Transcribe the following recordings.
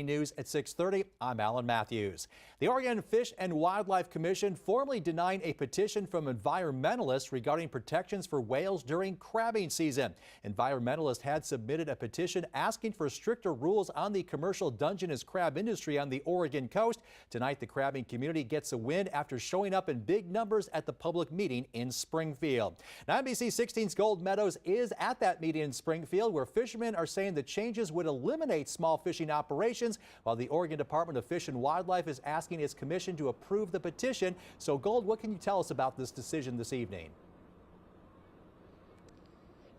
News at 6:30. I'm Alan Matthews. The Oregon Fish and Wildlife Commission formally denying a petition from environmentalists regarding protections for whales during crabbing season. Environmentalists had submitted a petition asking for stricter rules on the commercial Dungeness crab industry on the Oregon coast. Tonight, the crabbing community gets a win after showing up in big numbers at the public meeting in Springfield. Now, NBC 16's Gold Meadows is at that meeting in Springfield, where fishermen are saying the changes would eliminate small fishing operations, while the Oregon Department of Fish and Wildlife is asking its commission to approve the petition. So, Gold, what can you tell us about this decision this evening?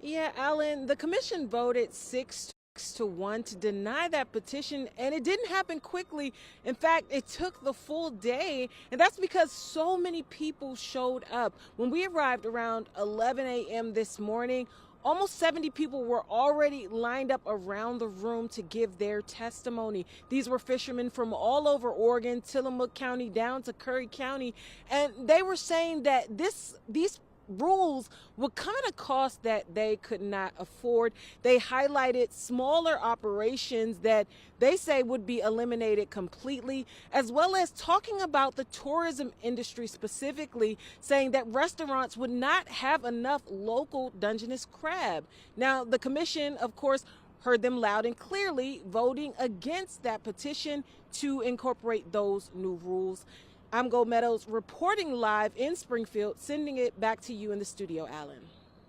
Yeah, Alan, the commission voted 6-1 to deny that petition, and it didn't happen quickly. In fact, it took the full day, and that's because so many people showed up. When we arrived around 11 a.m. this morning, almost 70 people were already lined up around the room to give their testimony. These were fishermen from all over Oregon, Tillamook County down to Curry County, and they were saying that these rules would come at a cost that they could not afford. They highlighted smaller operations that they say would be eliminated completely, as well as talking about the tourism industry specifically, saying that restaurants would not have enough local Dungeness crab. Now, the commission, of course, heard them loud and clearly, voting against that petition to incorporate those new rules. I'm Gold Meadows reporting live in Springfield, sending it back to you in the studio, Alan.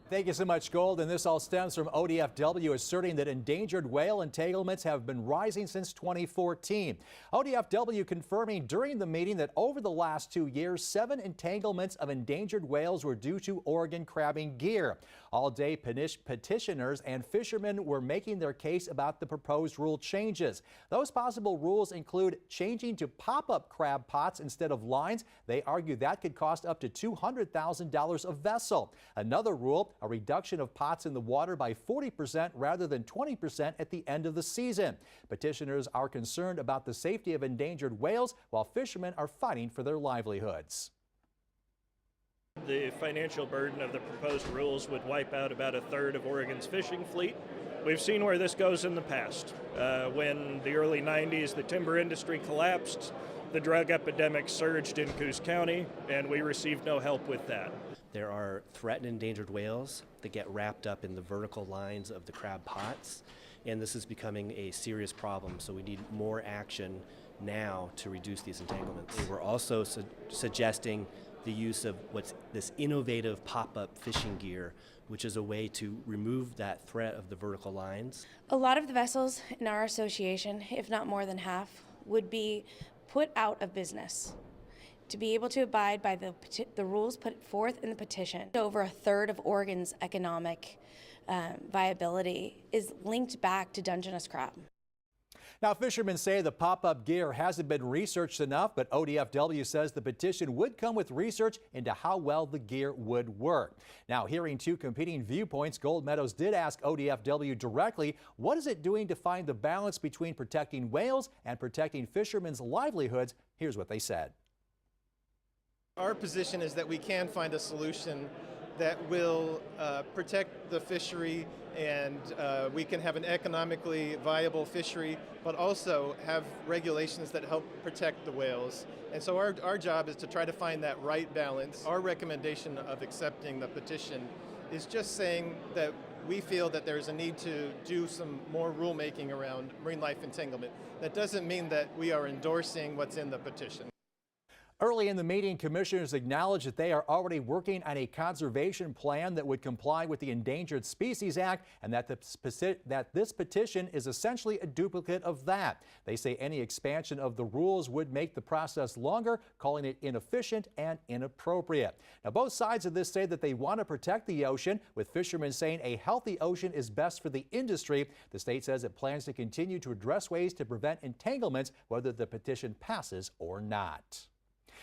Thank you so much, Gold. And this all stems from ODFW asserting that endangered whale entanglements have been rising since 2014. ODFW confirming during the meeting that over the last 2 years, 7 entanglements of endangered whales were due to Oregon crabbing gear. All day, petitioners and fishermen were making their case about the proposed rule changes. Those possible rules include changing to pop-up crab pots instead of lines. They argue that could cost up to $200,000 a vessel. Another rule, a reduction of pots in the water by 40% rather than 20% at the end of the season. Petitioners are concerned about the safety of endangered whales, while fishermen are fighting for their livelihoods. The financial burden of the proposed rules would wipe out about a third of Oregon's fishing fleet. We've seen where this goes in the past. When the early 90s, the timber industry collapsed, the drug epidemic surged in Coos County, and we received no help with that. There are threatened endangered whales that get wrapped up in the vertical lines of the crab pots, and this is becoming a serious problem, so we need more action now to reduce these entanglements. We're also suggesting the use of what's this innovative pop-up fishing gear, which is a way to remove that threat of the vertical lines. A lot of the vessels in our association, if not more than half, would be put out of business. To be able to abide by the rules put forth in the petition, over a third of Oregon's economic viability is linked back to Dungeness crab. Now, fishermen say the pop-up gear hasn't been researched enough, but ODFW says the petition would come with research into how well the gear would work. Now, hearing 2 competing viewpoints, Gold Meadows did ask ODFW directly, what is it doing to find the balance between protecting whales and protecting fishermen's livelihoods? Here's what they said. Our position is that we can find a solution that will protect the fishery, and we can have an economically viable fishery, but also have regulations that help protect the whales. And so our job is to try to find that right balance. Our recommendation of accepting the petition is just saying that we feel that there's a need to do some more rulemaking around marine life entanglement. That doesn't mean that we are endorsing what's in the petition. Early in the meeting, commissioners acknowledged that they are already working on a conservation plan that would comply with the Endangered Species Act, and that this petition is essentially a duplicate of that. They say any expansion of the rules would make the process longer, calling it inefficient and inappropriate. Now, both sides of this say that they want to protect the ocean, with fishermen saying a healthy ocean is best for the industry. The state says it plans to continue to address ways to prevent entanglements, whether the petition passes or not.